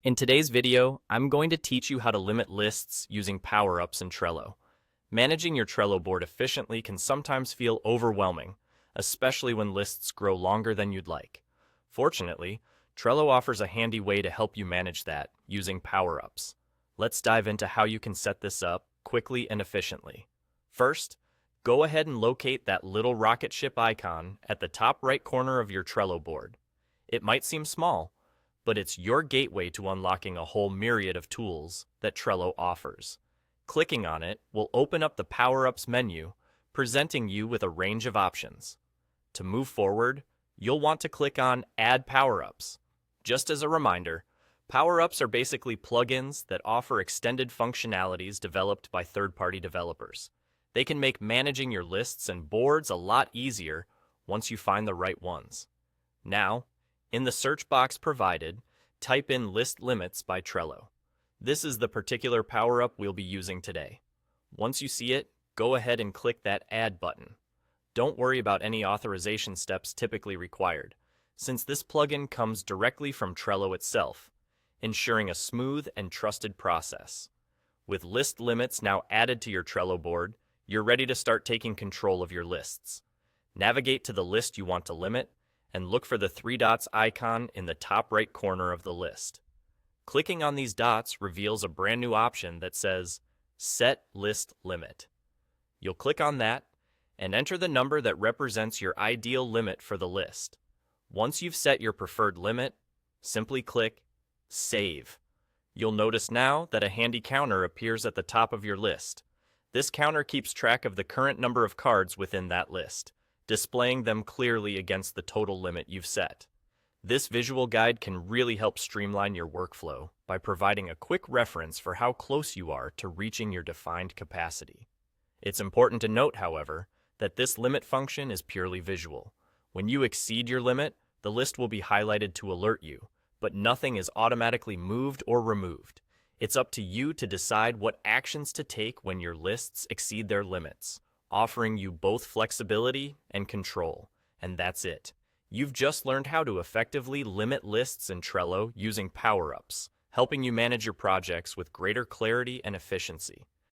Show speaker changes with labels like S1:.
S1: In today's video, I'm going to teach you how to limit lists using power-ups in Trello. Managing your Trello board efficiently can sometimes feel overwhelming, especially when lists grow longer than you'd like. Fortunately, Trello offers a handy way to help you manage that using power-ups. Let's dive into how you can set this up quickly and efficiently. First, go ahead and locate that little rocket ship icon at the top right corner of your Trello board. It might seem small, but it's your gateway to unlocking a whole myriad of tools that Trello offers. Clicking on it will open up the Power-Ups menu, presenting you with a range of options. To move forward, you'll want to click on Add Power-Ups. Just as a reminder, Power-Ups are basically plugins that offer extended functionalities developed by third-party developers. They can make managing your lists and boards a lot easier once you find the right ones. Now, in the search box provided, type in List Limits by Trello. This is the particular power-up we'll be using today. Once you see it, go ahead and click that Add button. Don't worry about any authorization steps typically required, since this plugin comes directly from Trello itself, ensuring a smooth and trusted process. With list limits now added to your Trello board, you're ready to start taking control of your lists. Navigate to the list you want to limit, and look for the three dots icon in the top right corner of the list. Clicking on these dots reveals a brand new option that says Set List Limit. You'll click on that and enter the number that represents your ideal limit for the list. Once you've set your preferred limit, simply click Save. You'll notice now that a handy counter appears at the top of your list. This counter keeps track of the current number of cards within that list, displaying them clearly against the total limit you've set. This visual guide can really help streamline your workflow by providing a quick reference for how close you are to reaching your defined capacity. It's important to note, however, that this limit function is purely visual. When you exceed your limit, the list will be highlighted to alert you, but nothing is automatically moved or removed. It's up to you to decide what actions to take when your lists exceed their limits, offering you both flexibility and control. And that's it. You've just learned how to effectively limit lists in Trello using power-ups, helping you manage your projects with greater clarity and efficiency.